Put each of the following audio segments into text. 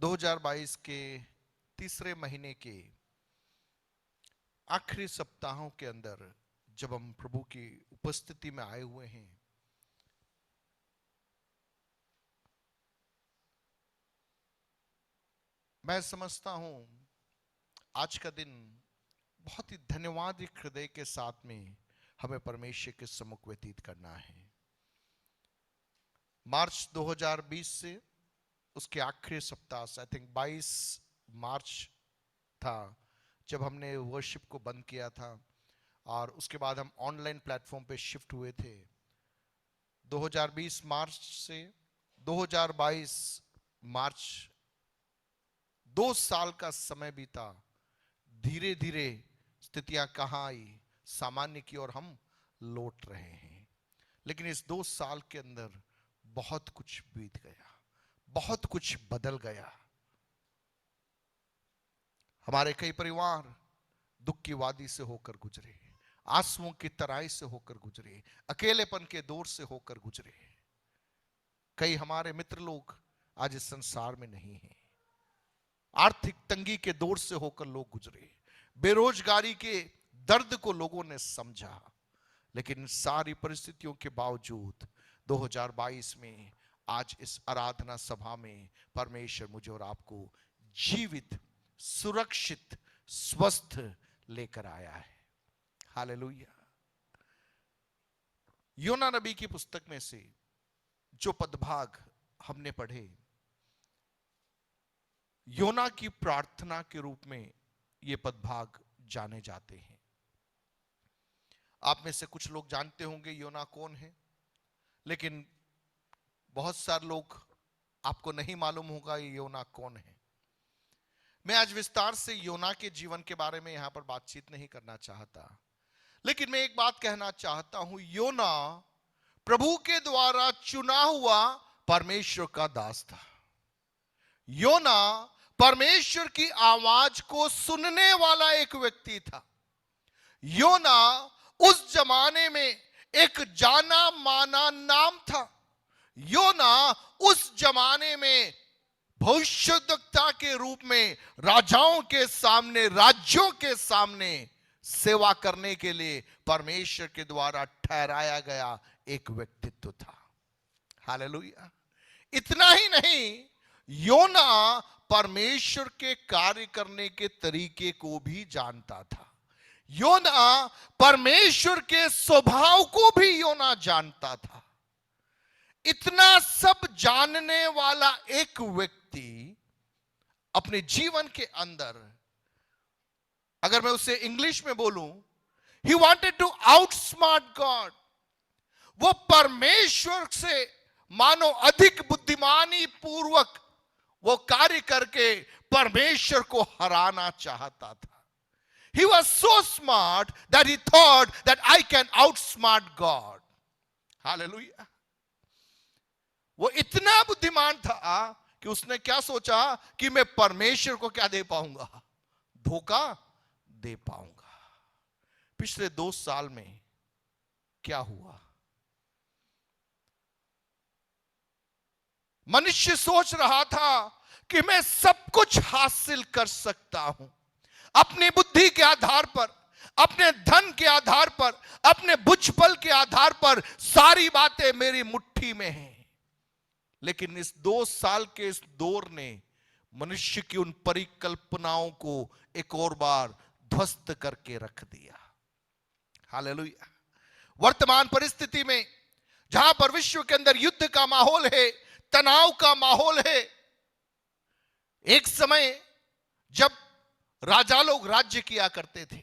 2022 के तीसरे महीने के आखिरी सप्ताहों के अंदर जब हम प्रभु की उपस्थिति में आए हुए हैं, मैं समझता हूं आज का दिन बहुत ही धन्यवाद हृदय के साथ में हमें परमेश्वर के सम्मुख व्यतीत करना है। मार्च 2020 से उसके आखिरी सप्ताह से, आई थिंक 22 मार्च था जब हमने वर्शिप को बंद किया था और उसके बाद हम ऑनलाइन प्लेटफॉर्म पे शिफ्ट हुए थे। 2020 मार्च से 2022 मार्च 2 साल का समय बीता। धीरे धीरे स्थितियां कहां आई, सामान्य की ओर हम लौट रहे हैं। लेकिन इस 2 साल के अंदर बहुत कुछ बीत गया, बहुत कुछ बदल गया। हमारे कई परिवार दुख की वादी से होकर गुजरे, आंसुओं की तराई से होकर गुजरे, अकेलेपन के दौर से होकर गुजरे। कई हमारे मित्र लोग आज इस संसार में नहीं हैं। आर्थिक तंगी के दौर से होकर लोग गुजरे, बेरोजगारी के दर्द को लोगों ने समझा। लेकिन सारी परिस्थितियों के बावजूद 2022 में आज इस आराधना सभा में परमेश्वर मुझे और आपको जीवित, सुरक्षित, स्वस्थ लेकर आया है। हालेलुया। योना नबी की पुस्तक में से जो पदभाग हमने पढ़े, योना की प्रार्थना के रूप में ये पदभाग जाने जाते हैं। आप में से कुछ लोग जानते होंगे योना कौन है, लेकिन बहुत सारे लोग आपको नहीं मालूम होगा ये योना कौन है। मैं आज विस्तार से योना के जीवन के बारे में यहां पर बातचीत नहीं करना चाहता, लेकिन मैं एक बात कहना चाहता हूं। योना प्रभु के द्वारा चुना हुआ परमेश्वर का दास था। योना परमेश्वर की आवाज को सुनने वाला एक व्यक्ति था। योना उस जमाने में एक जाना माना नाम था। योना उस जमाने में भविष्यद्वक्ता के रूप में राजाओं के सामने, राज्यों के सामने सेवा करने के लिए परमेश्वर के द्वारा ठहराया गया एक व्यक्तित्व था। हालेलुया। इतना ही नहीं, योना परमेश्वर के कार्य करने के तरीके को भी जानता था। योना परमेश्वर के स्वभाव को भी योना जानता था। इतना सब जानने वाला एक व्यक्ति अपने जीवन के अंदर, अगर मैं उसे इंग्लिश में बोलूं, he wanted to outsmart God। वो परमेश्वर से मानो अधिक बुद्धिमानी पूर्वक वो कार्य करके परमेश्वर को हराना चाहता था। He was so smart that he thought that I can outsmart God। Hallelujah। वो इतना बुद्धिमान था कि उसने क्या सोचा कि मैं परमेश्वर को क्या दे पाऊंगा, धोखा दे पाऊंगा। पिछले 2 साल में क्या हुआ? मनुष्य सोच रहा था कि मैं सब कुछ हासिल कर सकता हूं, अपनी बुद्धि के आधार पर, अपने धन के आधार पर, अपने बुझपल के आधार पर सारी बातें मेरी मुट्ठी में हैं। लेकिन इस 2 साल के इस दौर ने मनुष्य की उन परिकल्पनाओं को एक और बार ध्वस्त करके रख दिया। हालेलुया। वर्तमान परिस्थिति में जहां पर विश्व के अंदर युद्ध का माहौल है, तनाव का माहौल है, एक समय जब राजा लोग राज्य किया करते थे,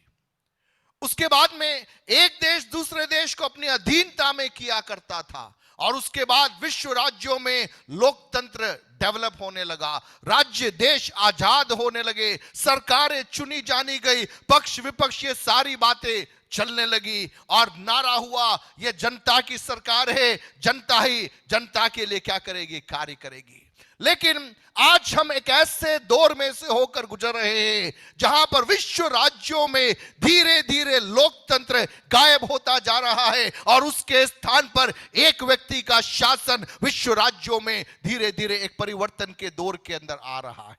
उसके बाद में एक देश दूसरे देश को अपनी अधीनता में किया करता था, और उसके बाद विश्व राज्यों में लोकतंत्र डेवलप होने लगा, राज्य देश आजाद होने लगे, सरकारें चुनी जानी गई, पक्ष विपक्ष ये सारी बातें चलने लगी, और नारा हुआ ये जनता की सरकार है, जनता ही जनता के लिए क्या करेगी, कार्य करेगी। लेकिन आज हम एक ऐसे दौर में से होकर गुजर रहे हैं जहां पर विश्व राज्यों में धीरे धीरे लोकतंत्र गायब होता जा रहा है और उसके स्थान पर एक व्यक्ति का शासन विश्व राज्यों में धीरे धीरे एक परिवर्तन के दौर के अंदर आ रहा है।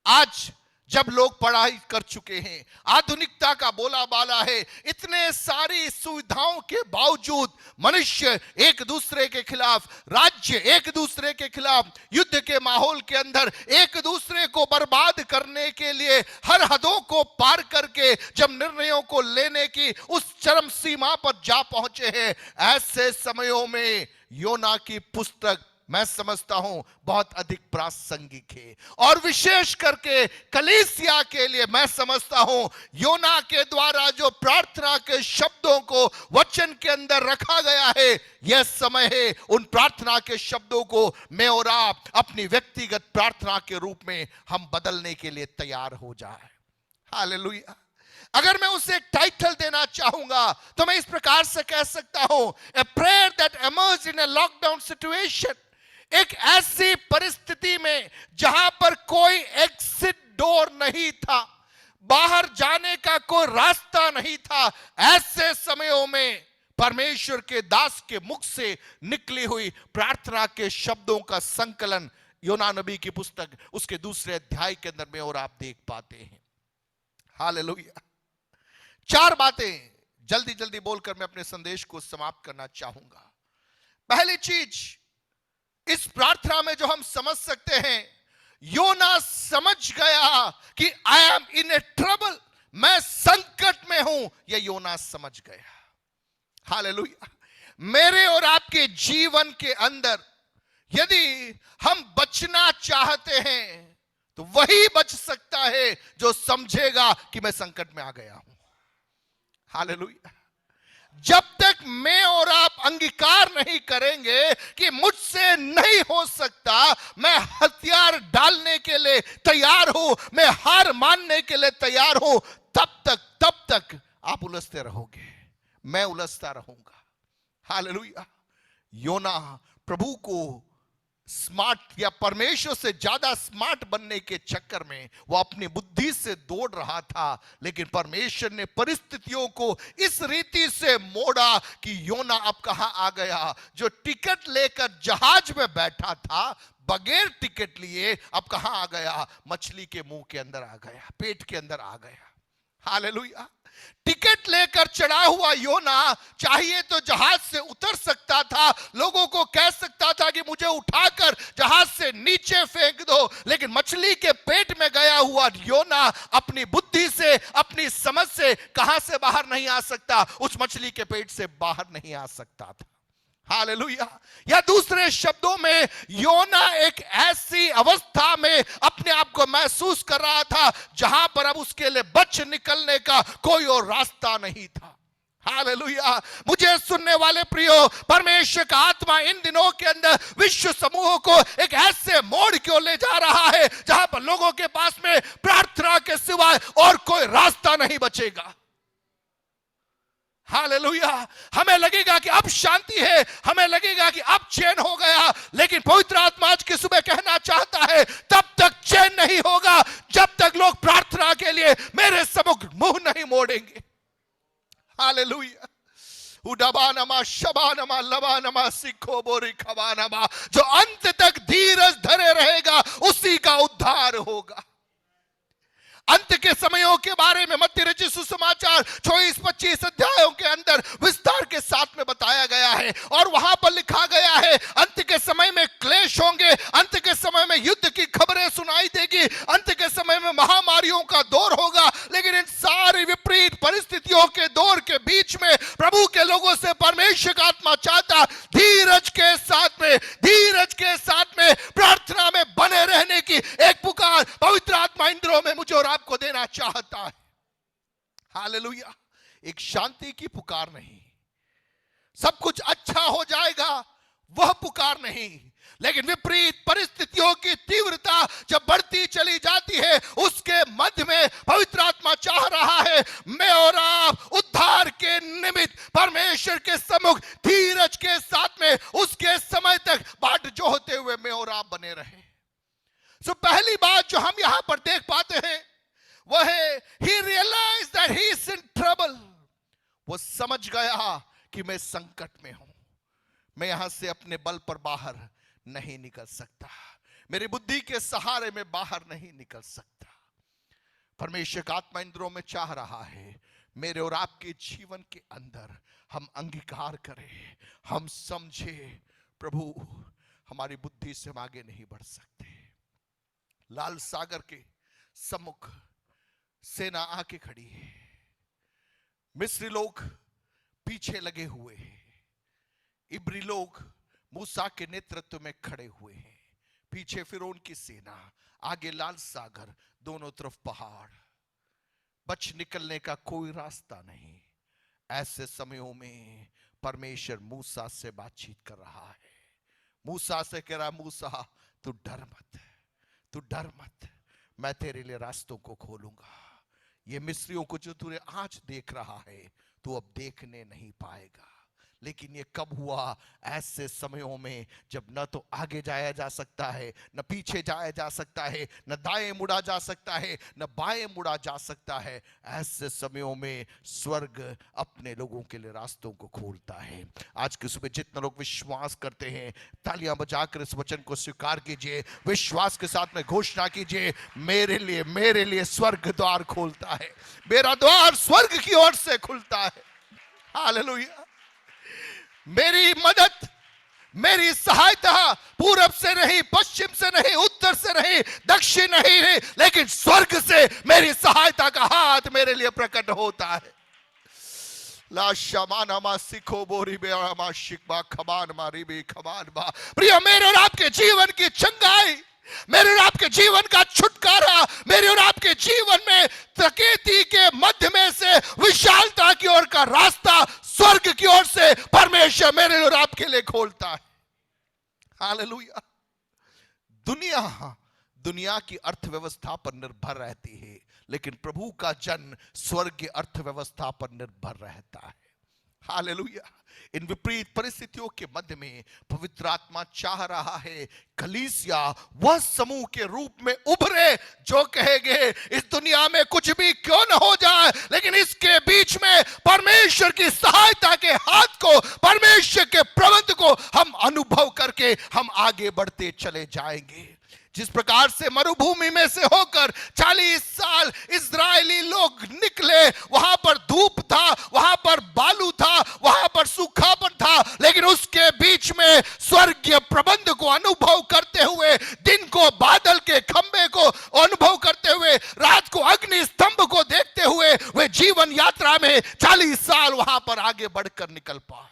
आज जब लोग पढ़ाई कर चुके हैं, आधुनिकता का बोला बाला है, इतने सारी सुविधाओं के बावजूद मनुष्य एक दूसरे के खिलाफ, राज्य एक दूसरे के खिलाफ, युद्ध के माहौल के अंदर एक दूसरे को बर्बाद करने के लिए हर हदों को पार करके जब निर्णयों को लेने की उस चरम सीमा पर जा पहुंचे हैं, ऐसे समयों में योना की पुस्तक मैं समझता हूं बहुत अधिक प्रासंगिक है। और विशेष करके कलीसिया के लिए मैं समझता हूं योना के द्वारा जो प्रार्थना के शब्दों को वचन के अंदर रखा गया है, यह समय है उन प्रार्थना के शब्दों को मैं और आप अपनी व्यक्तिगत प्रार्थना के रूप में हम बदलने के लिए तैयार हो जाए। हालेलुया। अगर मैं उसे एक टाइटल देना चाहूंगा तो मैं इस प्रकार से कह सकता हूं, a prayer that emerge in A lockdown situation. एक ऐसी परिस्थिति में जहां पर कोई एग्जिट डोर नहीं था, बाहर जाने का कोई रास्ता नहीं था, ऐसे समयों में परमेश्वर के दास के मुख से निकली हुई प्रार्थना के शब्दों का संकलन योना नबी की पुस्तक उसके दूसरे अध्याय के अंदर में और आप देख पाते हैं। हालेलुया। 4 बातें जल्दी जल्दी बोलकर मैं अपने संदेश को समाप्त करना चाहूंगा। पहली चीज इस प्रार्थना में जो हम समझ सकते हैं, योना समझ गया कि I am in A trouble, मैं संकट में हूं, यह योना समझ गया। हालेलुया। मेरे और आपके जीवन के अंदर यदि हम बचना चाहते हैं तो वही बच सकता है जो समझेगा कि मैं संकट में आ गया हूं। हालेलुया। जब तक मैं और आप अंगीकार नहीं करेंगे कि मुझसे नहीं हो सकता, मैं हथियार डालने के लिए तैयार हूं, मैं हार मानने के लिए तैयार हूं, तब तक आप उलझते रहोगे, मैं उलझता रहूंगा। हालेलुया। योना प्रभु को स्मार्ट या परमेश्वर से ज्यादा स्मार्ट बनने के चक्कर में वो अपनी बुद्धि से दौड़ रहा था, लेकिन परमेश्वर ने परिस्थितियों को इस रीति से मोड़ा कि योना अब कहां आ गया। जो टिकट लेकर जहाज में बैठा था, बगैर टिकट लिए अब कहां आ गया, मछली के मुंह के अंदर आ गया, पेट के अंदर आ गया। हालेलुया। टिकट लेकर चढ़ा हुआ योना चाहिए तो जहाज से उतर सकता था, लोगों को कह सकता था कि मुझे उठाकर जहाज से नीचे फेंक दो, लेकिन मछली के पेट में गया हुआ योना अपनी बुद्धि से, अपनी समझ से कहां से बाहर नहीं आ सकता, उस मछली के पेट से बाहर नहीं आ सकता था। हालेलुया। या दूसरे शब्दों में योना एक ऐसी अवस्था में अपने आप को महसूस कर रहा था जहां पर अब उसके लिए बच निकलने का कोई और रास्ता नहीं था। हालेलुया। मुझे सुनने वाले प्रियो, परमेश्वर का आत्मा इन दिनों के अंदर विश्व समूह को एक ऐसे मोड़ क्यों ले जा रहा है जहां पर लोगों के पास में प्रार्थना के सिवाय और कोई रास्ता नहीं बचेगा। हालेलुया। हमें लगेगा कि अब शांति है, हमें लगेगा कि अब चैन हो गया, लेकिन पवित्र आत्मा आज की सुबह कहना चाहता है तब तक चैन नहीं होगा जब तक लोग प्रार्थना के लिए मेरे सम्मुख मुंह नहीं मोड़ेंगे। हालेलुया। उडबानमा शबानमा लबानमा सिखो बोरी खबानमा, जो अंत तक धीरज धरे रहेगा उसी का उद्धार होगा। अंत के समयों के बारे में मत्ती रचित सुसमाचार 24-25 अध्यायों के अंदर विस्तार के साथ में बताया गया है, और वहां पर लिखा गया है अंत के समय में क्लेश होंगे, अंत के समय में युद्ध की खबरें सुनाई देगी, अंत के समय में महामारियों का दौर होगा। लेकिन इन सारी विपरीत परिस्थितियों के दौर के बीच में प्रभु के लोगों से परमेश्वर का आत्मा चाहता धीरज के साथ में प्रार्थना में बने रहने की एक पुकार पवित्र आत्मा इन दिनों में मुझे और आपको देना चाहता है। हालेलुया। एक शांति की पुकार नहीं, सब कुछ अच्छा हो जाएगा वह पुकार नहीं, लेकिन विपरीत परिस्थितियों की तीव्रता जब बढ़ती चली जाती है उसके मध्य में पवित्र आत्मा चाह रहा है मैं और आप उद्धार के निमित्त परमेश्वर के सम्मुख धीरज के साथ में उसके समय तक बाट जोहते हुए मैं और आप बने रहे। सो पहली बात जो हम यहां पर देख पाते हैं वह है he realized that he is in trouble. वो समझ गया कि मैं संकट में हूं, मैं यहां से अपने बल पर बाहर नहीं निकल सकता, मेरी बुद्धि के सहारे में बाहर नहीं निकल सकता। परमेश्वर का आत्मा इन दिनों में चाह रहा है मेरे और आपके जीवन के अंदर हम अंगीकार करें, हम समझे प्रभु हमारी बुद्धि से हम आगे नहीं बढ़ सकते। लाल सागर के सम्मुख सेना आके खड़ी है, मिस्री लोग पीछे लगे हुए हैं, इब्री लोग मूसा के नेतृत्व में खड़े हुए हैं, पीछे फिरौन की सेना, आगे लाल सागर, दोनों तरफ पहाड़, बच निकलने का कोई रास्ता नहीं। ऐसे समयों में परमेश्वर मूसा से बातचीत कर रहा है, मूसा से कह रहा मूसा तू डर मत, तू डर मत, मैं तेरे लिए रास्तों को खोलूंगा। ये मिस्रियों को जो तूने आज देख रहा है तू अब देखने नहीं पाएगा। लेकिन ये कब हुआ? ऐसे समयों में जब न तो आगे जाया जा सकता है, न पीछे जाया जा सकता है, न दाएं मुड़ा जा सकता है, न बाएं मुड़ा जा सकता है। ऐसे समयों में स्वर्ग अपने लोगों के लिए रास्तों को खोलता है। आज की सुबह जितने लोग विश्वास करते हैं तालियां बजाकर इस वचन को स्वीकार कीजिए, विश्वास के साथ में घोषणा कीजिए, मेरे लिए स्वर्ग द्वार खोलता है, मेरा द्वार स्वर्ग की ओर से खुलता है। हालेलुया। मेरी मदद, मेरी सहायता पूरब से नहीं, पश्चिम से नहीं, उत्तर से नहीं, दक्षिण नहीं, लेकिन स्वर्ग से मेरी सहायता का हाथ मेरे लिए प्रकट होता है। ला शमाना मा सिखो बोरी बेरा मा शिकबा खबान मारी बे खबान बा। प्रिय, मेरे और आपके जीवन की चंगाई, मेरे और आपके जीवन का छुटकारा, मेरे और आपके जीवन में प्रकृति के मध्य में से विशालता की ओर का रास्ता स्वर्ग की ओर से परमेश्वर मेरे और आपके लिए खोलता है। हालेलुया। दुनिया की अर्थव्यवस्था पर निर्भर रहती है, लेकिन प्रभु का जन स्वर्ग की अर्थव्यवस्था पर निर्भर रहता है। हालेलुया। इन विपरीत परिस्थितियों के मध्य में पवित्र आत्मा चाह रहा है कलीसिया वह समूह के रूप में उभरे जो कहेंगे इस दुनिया में कुछ भी क्यों न हो जाए, लेकिन इसके बीच में परमेश्वर की सहायता के हाथ को, परमेश्वर के प्रबंध को हम अनुभव करके हम आगे बढ़ते चले जाएंगे। जिस प्रकार से मरुभूमि में से होकर 40 साल इस्राएली लोग निकले, वहां पर धूप था, वहां पर बालू था, वहां पर सूखापन था, लेकिन उसके बीच में स्वर्गीय प्रबंध को अनुभव करते हुए, दिन को बादल के खंबे को अनुभव करते हुए, रात को अग्नि स्तंभ को देखते हुए वे जीवन यात्रा में 40 साल वहां पर आगे बढ़कर निकल पाए।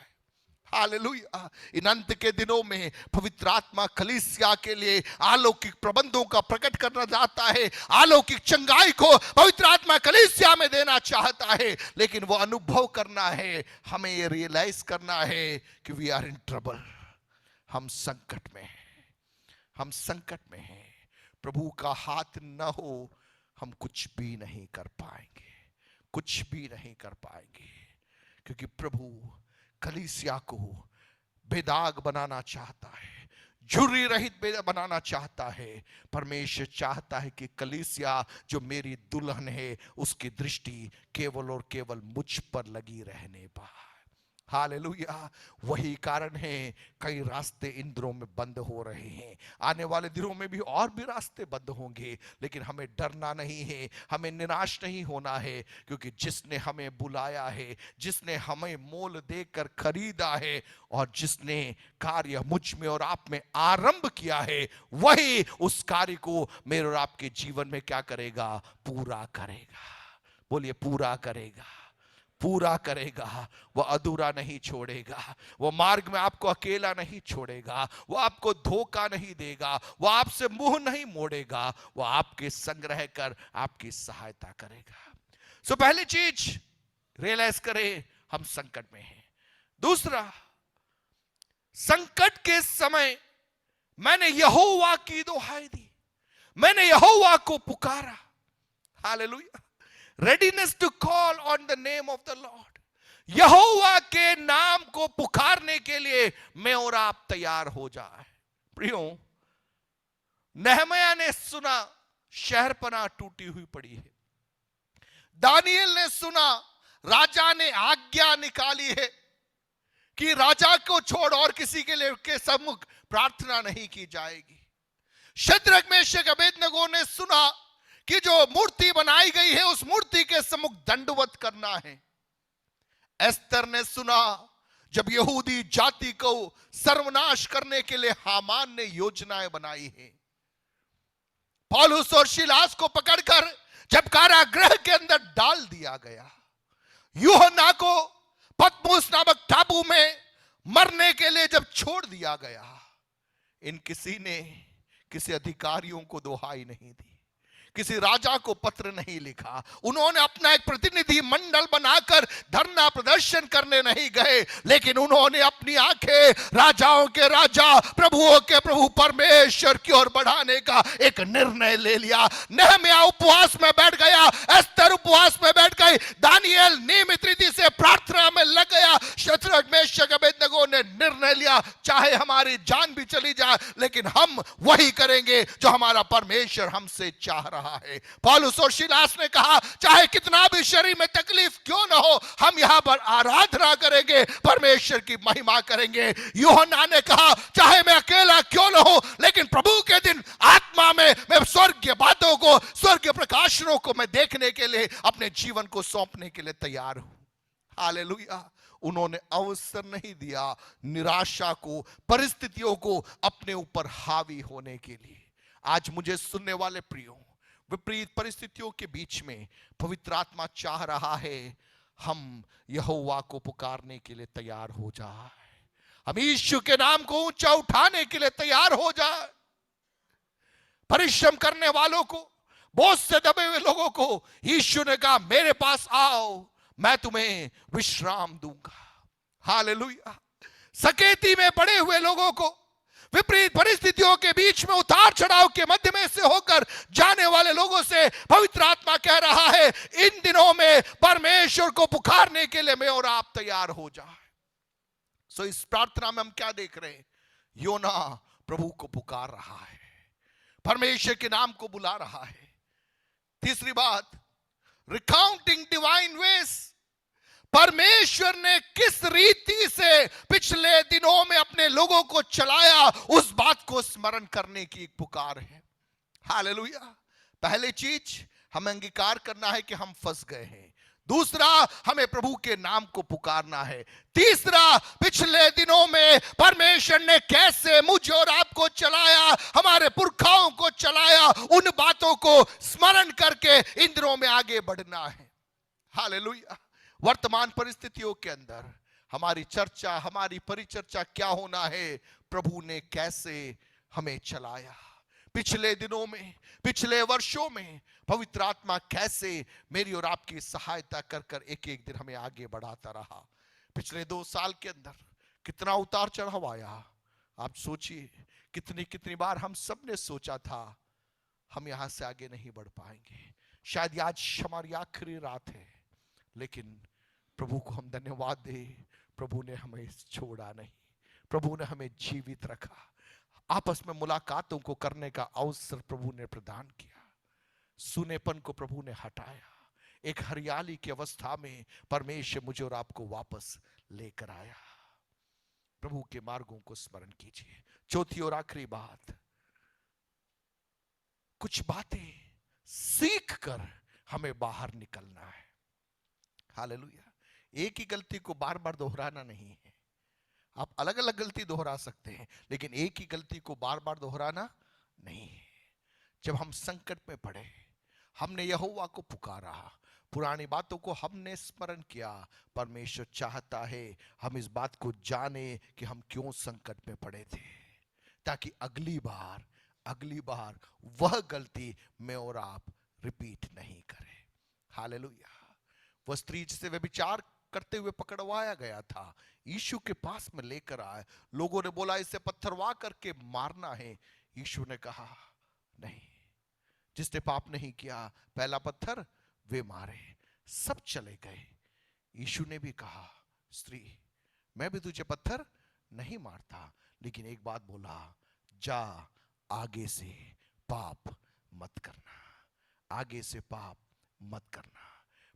हालेलुया। इन अंत के दिनों में पवित्र आत्मा कलीसिया के लिए अलौकिक प्रबंधों का प्रकट करना चाहता है, अलौकिक चंगाई को पवित्र आत्मा कलीसिया में देना चाहता है, लेकिन वो अनुभव करना है, हमें ये रियलाइज करना है कि वी आर इन ट्रबल, हम संकट में हैं, हम संकट में हैं। प्रभु का हाथ न हो हम कुछ भी नहीं कर पाएंगे, कुछ भी नहीं कर पाएंगे, क्योंकि प्रभु कलीसिया को बेदाग बनाना चाहता है, झुर्री रहित बनाना चाहता है। परमेश्वर चाहता है कि कलीसिया जो मेरी दुल्हन है उसकी दृष्टि केवल और केवल मुझ पर लगी रहने पाए। हालेलुया। वही कारण है कई रास्ते इन दिनों में बंद हो रहे हैं, आने वाले दिनों में भी और भी रास्ते बंद होंगे, लेकिन हमें डरना नहीं है, हमें निराश नहीं होना है, क्योंकि जिसने हमें बुलाया है, जिसने हमें मोल देकर खरीदा है और जिसने कार्य मुझ में और आप में आरंभ किया है, वही उस कार्य को मेरे और आपके जीवन में क्या करेगा? पूरा करेगा। बोलिए पूरा करेगा, पूरा करेगा। वो अधूरा नहीं छोड़ेगा, वो मार्ग में आपको अकेला नहीं छोड़ेगा, वो आपको धोखा नहीं देगा, वो आपसे मुंह नहीं मोड़ेगा, वो आपके संग रहकर आपकी सहायता करेगा। सो पहली चीज रियलाइज करें हम संकट में हैं। दूसरा, संकट के समय मैंने यहोवा की दुहाई दी, मैंने यहोवा को पुकारा। Hallelujah. Readiness to call on the name of the Lord. यहोवा के नाम को पुकारने के लिए मैं और आप तैयार हो जाए। प्रियो, नहमया ने सुना शहरपनाह टूटी हुई पड़ी है। दानियल ने सुना राजा ने आज्ञा निकाली है कि राजा को छोड़ और किसी के लिए के सम्मुख प्रार्थना नहीं की जाएगी। शद्रक मेशक अबेदनगो ने सुना कि जो मूर्ति बनाई गई है उस मूर्ति के सम्मुख दंडवत करना है। एस्तर ने सुना जब यहूदी जाति को सर्वनाश करने के लिए हामान ने योजनाएं बनाई है। पौलुस और सिलास को पकड़कर जब कारागृह के अंदर डाल दिया गया, यूहन्ना को पतमुस नामक टापू में मरने के लिए जब छोड़ दिया गया, इन किसी ने किसी अधिकारियों को दुहाई नहीं दी, किसी राजा को पत्र नहीं लिखा। उन्होंने अपना एक प्रतिनिधि मंडल बनाकर धरना प्रदर्शन करने नहीं गए, लेकिन उन्होंने अपनी आंखें राजाओं के राजा प्रभुओं के प्रभु परमेश्वर की ओर बढ़ाने का एक निर्णय ले लिया। नहम्याह उपवास में बैठ गया, एस्तर उपवास में बैठ गई, दानियल नियमित रीति से प्रार्थना में लग गया। शद्रक मेशक अबेदनगो ने निर्णय लिया, चाहे हमारी जान भी चली जाए लेकिन हम वही करेंगे जो हमारा परमेश्वर हमसे चाह रहा है। पौलुस और सिलास ने कहा, चाहे कितना भी शरीर में तकलीफ क्यों न हो, हम यहां पर आराधना करेंगे, परमेश्वर की महिमा करेंगे। यूहन्ना ने कहा, चाहे मैं अकेला क्यों न हो, लेकिन प्रभु के दिन आत्मा में मैं स्वर्गीय बातों को, स्वर्गीय प्रकाशनों को मैं देखने के लिए अपने जीवन को सौंपने के लिए तैयार हूं। हालेलुया। उन्होंने अवसर नहीं दिया निराशा को, परिस्थितियों को अपने ऊपर हावी होने के लिए। आज मुझे सुनने वाले प्रियो, विपरीत परिस्थितियों के बीच में पवित्र आत्मा चाह रहा है हम यहोवा को पुकारने के लिए तैयार हो जाए, हम यीशु के नाम को ऊंचा उठाने के लिए तैयार हो जाए। परिश्रम करने वालों को, बोझ से दबे हुए लोगों को यीशु ने कहा, मेरे पास आओ, मैं तुम्हें विश्राम दूंगा। हालेलुया। सकेती में पड़े हुए लोगों को, विपरीत परिस्थितियों के बीच में उतार चढ़ाव के मध्य में से होकर जाने वाले लोगों से पवित्र आत्मा कह रहा है, इन दिनों में परमेश्वर को पुकारने के लिए मैं और आप तैयार हो जाए। सो इस प्रार्थना में हम क्या देख रहे हैं? योना प्रभु को पुकार रहा है, परमेश्वर के नाम को बुला रहा है। तीसरी बात, रिकाउंटिंग डिवाइन वेज, परमेश्वर ने किस रीति से पिछले दिनों में अपने लोगों को चलाया, उस बात को स्मरण करने की एक पुकार है। हालेलुया। पहली चीज हमें अंगीकार करना है कि हम फंस गए हैं। दूसरा, हमें प्रभु के नाम को पुकारना है। तीसरा, पिछले दिनों में परमेश्वर ने कैसे मुझे और आपको चलाया, हमारे पुरखाओं को चलाया, उन बातों को स्मरण करके इन दिनों में आगे बढ़ना है। हालेलुया। वर्तमान परिस्थितियों के अंदर हमारी चर्चा, हमारी परिचर्चा क्या होना है? प्रभु ने कैसे हमें चलाया, पिछले दिनों में, पिछले वर्षों में पवित्र आत्मा कैसे मेरी और आपकी सहायता कर कर एक एक दिन हमें आगे बढ़ाता रहा। पिछले 2 साल के अंदर कितना उतार चढ़ाव आया। आप सोचिए, कितनी कितनी बार हम सब ने सोचा था हम यहां से आगे नहीं बढ़ पाएंगे, शायद आज हमारी आखिरी रात है, लेकिन प्रभु को हम धन्यवाद दें, प्रभु ने हमें छोड़ा नहीं, प्रभु ने हमें जीवित रखा। आपस में मुलाकातों को करने का अवसर प्रभु ने प्रदान किया, सुनेपन को प्रभु ने हटाया, एक हरियाली की अवस्था में परमेश्वर मुझे और आपको वापस लेकर आया। प्रभु के मार्गों को स्मरण कीजिए। चौथी और आखिरी बात, कुछ बातें सीख कर हमें बाहर निकलना है। हालेलुया। एक ही गलती को बार बार दोहराना नहीं है। आप अलग अलग गलती दोहरा सकते हैं, लेकिन एक ही गलती को बार बार दोहराना नहीं है। जब हम संकट में पड़े, हमने यहोवा को पुकारा, पुरानी बातों को हमने स्मरण किया, परमेश्वर चाहता है हम इस बात को जाने कि हम क्यों संकट में पड़े थे, ताकि अगली बार वह गलती मैं और आप रिपीट नहीं करें। हालेलुया। वह स्त्री जिसे व्यभिचार करते हुए पकड़वाया गया था, यीशु के पास में लेकर आए। लोगों ने बोला इसे पत्थरवा करके मारना है। यीशु ने कहा नहीं, जिसने पाप नहीं किया पहला पत्थर वे मारे। सब चले गए। यीशु ने भी कहा, स्त्री मैं भी तुझे पत्थर नहीं मारता, लेकिन एक बात बोला, जा आगे से पाप मत करना, आगे से पाप मत करना।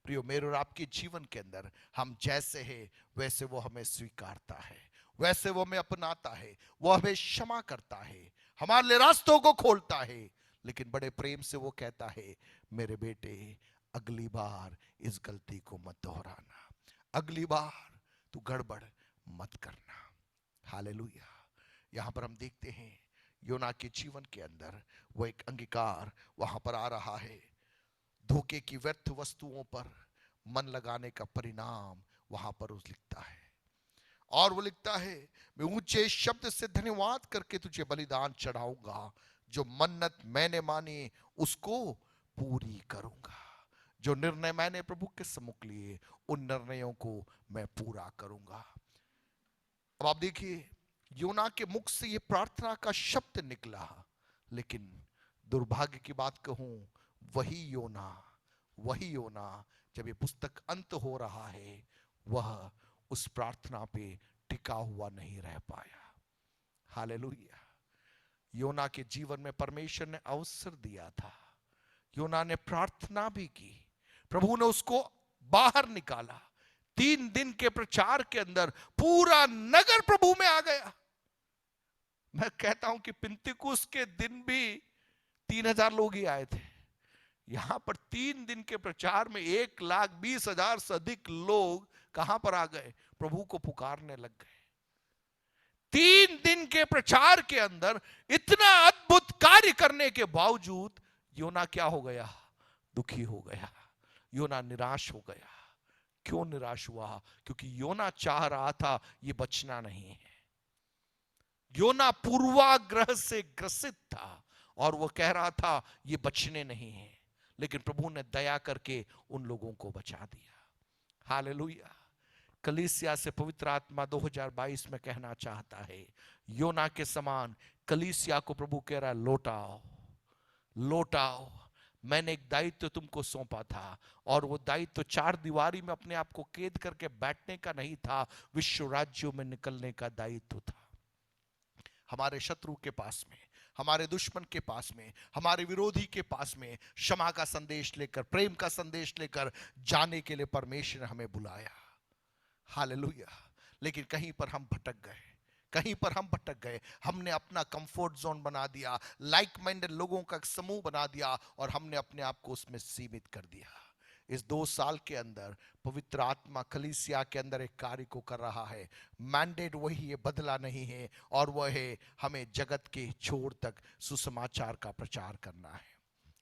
प्रियो, मेरे और आपके जीवन के अंदर हम जैसे हैं वैसे वो हमें स्वीकारता है, वैसे वो हमें अपनाता है, वो हमें क्षमा करता है, हमारे लिए रास्तों को खोलता है। लेकिन बड़े प्रेम से वो कहता है, मेरे बेटे अगली बार इस गलती को मत दोहराना, अगली बार तू गड़बड़ मत करना। हालेलुया। यहां पर हम देखते हैं योना के जीवन के अंदर वो एक अंगीकार वहां पर आ रहा है। धोखे की व्यर्थ वस्तुओं पर मन लगाने का परिणाम वहां पर उस लिखता है। और वो लिखता है, मैं ऊंचे शब्द से धन्यवाद करके तुझे बलिदान चढ़ाऊंगा, जो मन्नत मैंने मानी उसको पूरी करूंगा। जो निर्णय मैंने प्रभु के सम्मुख लिए, उन निर्णयों को मैं पूरा करूंगा। अब आप देखिए, योना के मुख से ये प्रार्थना का शब्द निकला, लेकिन दुर्भाग्य की बात कहूं, वही योना जब ये पुस्तक अंत हो रहा है, वह उस प्रार्थना पे टिका हुआ नहीं रह पाया। हालेलुया। योना के जीवन में परमेश्वर ने अवसर दिया था, योना ने प्रार्थना भी की, प्रभु ने उसको बाहर निकाला। 3 दिन के प्रचार के अंदर पूरा नगर प्रभु में आ गया। मैं कहता हूं कि पिंतेकुस्त के दिन भी 3000 लोग ही आए थे। यहां पर 3 दिन के प्रचार में 1,20,000 से अधिक लोग कहां पर आ गए? प्रभु को पुकारने लग गए। 3 दिन के प्रचार के अंदर इतना अद्भुत कार्य करने के बावजूद योना क्या हो गया? दुखी हो गया, योना निराश हो गया। क्यों निराश हुआ? क्योंकि योना चाह रहा था ये बचना नहीं है। योना पूर्वाग्रह से ग्रसित था और वो कह रहा था ये बचने नहीं है, लेकिन प्रभु ने दया करके उन लोगों को बचा दिया। हालेलुया। कलीसिया से पवित्र आत्मा 2022 में कहना चाहता है, योना के समान कलीसिया को प्रभु कह रहा है, लौटाओ, लौटाओ। मैंने एक दायित्व तुमको सौंपा था, और वो दायित्व 4 दीवारी में अपने आप को कैद करके बैठने का नहीं था, विश्व राज्यों में निकलने का दायित्व था। हमारे शत्रु के पास में, हमारे दुश्मन के पास में, हमारे विरोधी के पास में क्षमा का संदेश लेकर, प्रेम का संदेश लेकर जाने के लिए परमेश्वर ने हमें बुलाया। हालेलुया। लेकिन कहीं पर हम भटक गए, कहीं पर हम भटक गए। हमने अपना कंफर्ट जोन बना दिया, लाइक माइंडेड लोगों का समूह बना दिया, और हमने अपने आप को उसमें सीमित कर दिया। इस 2 साल के अंदर पवित्र आत्मा कलीसिया के अंदर एक कार्य को कर रहा है। मैंडेट वही है, बदला नहीं है, और वह है हमें जगत के छोर तक सुसमाचार का प्रचार करना है।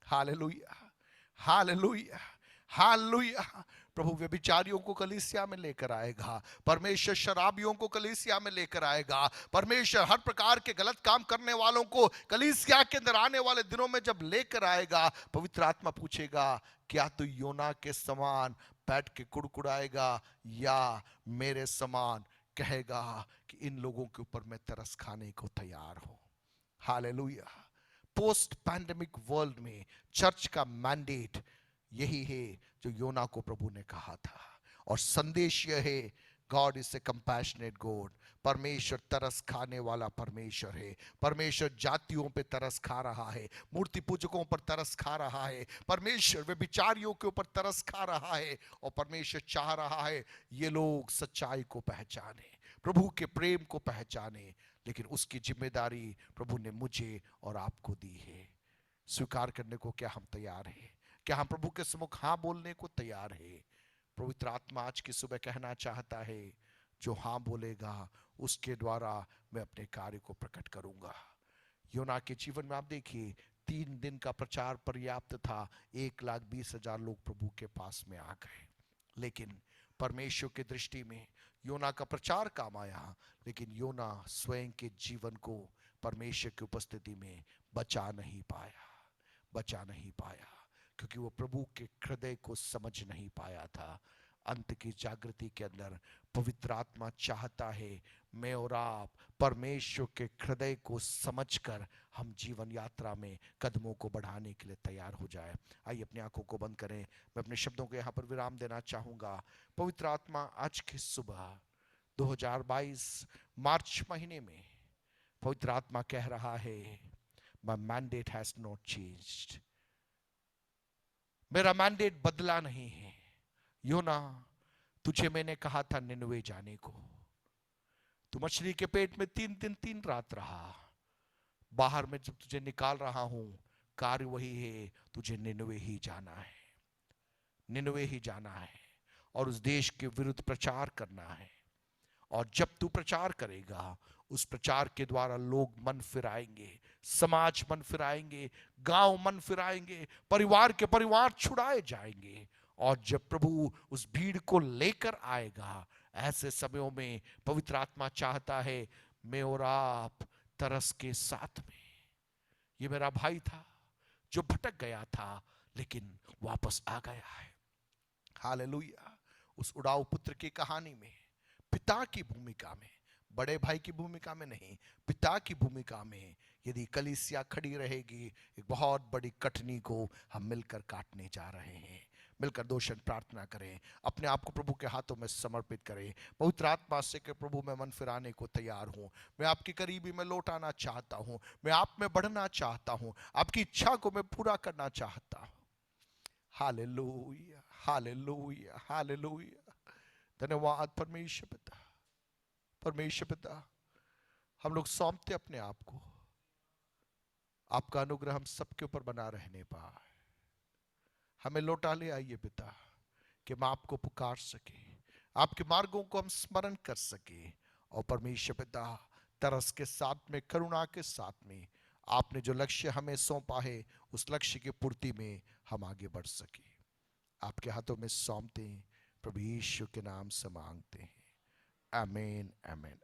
Hallelujah, hallelujah, hallelujah. प्रभु व्यभिचारियों को कलीसिया में लेकर आएगा, परमेश्वर शराबियों को कलीसिया में लेकर आएगा, परमेश्वर हर प्रकार के गलत काम करने वालों को कलीसिया के अंदर आने वाले दिनों में जब लेकर आएगा, पवित्र आत्मा पूछेगा, क्या तू योना के समान बैठ के कुड़कुड़ाएगा, या मेरे समान कहेगा कि इन लोगों के ऊपर मैं तरस खाने को तैयार हूं। हालेलुया। पोस्ट पैंडेमिक वर्ल्ड में चर्च का मैंडेट यही है जो योना को प्रभु ने कहा था, और संदेश यह है, God is a compassionate God. परमेश्वर तरस खाने वाला परमेश्वर है। परमेश्वर जातियों पे तरस खा रहा है, मूर्ति पूजकों पर तरस खा रहा है, परमेश्वर व्यभिचारियों के ऊपर तरस खा रहा है, और परमेश्वर चाह रहा है ये लोग सच्चाई को पहचाने, प्रभु के प्रेम को पहचाने। लेकिन उसकी जिम्मेदारी प्रभु ने मुझे और आपको दी है। स्वीकार करने को क्या हम तैयार हैं? क्या हम प्रभु के सम्मुख हाँ बोलने को तैयार है? पवित्र आत्मा आज की सुबह कहना चाहता है, जो हाँ बोलेगा उसके द्वारा मैं अपने कार्य को प्रकट करूंगा। योना के जीवन में आप देखिए, 3 दिन का प्रचार पर्याप्त था, 1,20,000 लोग प्रभु के पास में आ गए। लेकिन परमेश्वर की दृष्टि में योना का प्रचार काम आया, लेकिन योना स्वयं के जीवन को परमेश्वर की उपस्थिति में बचा नहीं पाया, बचा नहीं पाया, क्योंकि वो प्रभु के हृदय को समझ नहीं पाया था। अंत की जागृति के अंदर पवित्र आत्मा चाहता है मैं और आप परमेश्वर के हृदय को समझकर हम जीवन यात्रा में कदमों को बढ़ाने के लिए तैयार हो जाए। आइए अपनी आंखों को बंद करें। मैं अपने शब्दों को यहाँ पर विराम देना चाहूंगा। पवित्र आत्मा आज की सुबह 2022 मार्च महीने में पवित्र आत्मा कह रहा है, My mandate has not changed. मेरा मैंडेट बदला नहीं है। योना, तुझे मैंने कहा था निनवे जाने को, तू मछली के पेट में 3 दिन 3 रात रहा। बाहर में जब तुझे निकाल रहा हूं, कार्य वही है, तुझे निनवे ही जाना है, निनवे ही जाना है और उस देश के विरुद्ध प्रचार करना है। और जब तू प्रचार करेगा, उस प्रचार के द्वारा लोग मन फिराएंगे, समाज मन फिराएंगे, गांव मन फिराएंगे, परिवार के परिवार छुड़ाए जाएंगे। और जब प्रभु उस भीड़ को लेकर आएगा, ऐसे समयों में पवित्र आत्मा चाहता है मैं और आप तरस के साथ में। ये मेरा भाई था जो भटक गया था लेकिन वापस आ गया है। हालेलुया। उस उड़ाऊ पुत्र की कहानी में पिता की भूमिका में, बड़े भाई की भूमिका में नहीं, पिता की भूमिका में यदि कलीसिया खड़ी रहेगी, एक बहुत बड़ी कठिनी को हम मिलकर काटने जा रहे हैं। मिलकर दो क्षण प्रार्थना करें, अपने आप को प्रभु के हाथों में समर्पित करें। पवित्र आत्मा से कि प्रभु मैं मन फिराने को तैयार हूं, मैं आपकी करीबी में लौट आना चाहता हूं, मैं आप में बढ़ना चाहता हूं, आपकी इच्छा को मैं पूरा करना चाहता हूं। Hallelujah, hallelujah, hallelujah. धन्यवाद परमेश्वर पिता, परमेश्वर पिता। हम लोग सौंपते अपने आप को, आपका अनुग्रह हम सबके ऊपर बना रहने पाए। हमें लौटा ले आइए पिता, कि हम आपको पुकार सके, आपके मार्गों को हम स्मरण कर सके। और परमेश्वर पिता, तरस के साथ में, करुणा के साथ में आपने जो लक्ष्य हमें सौंपा है, उस लक्ष्य की पूर्ति में हम आगे बढ़ सके। आपके हाथों में सौंपते हैं, प्रभु यीशु के नाम से मांगते हैं। आमीन, आमीन।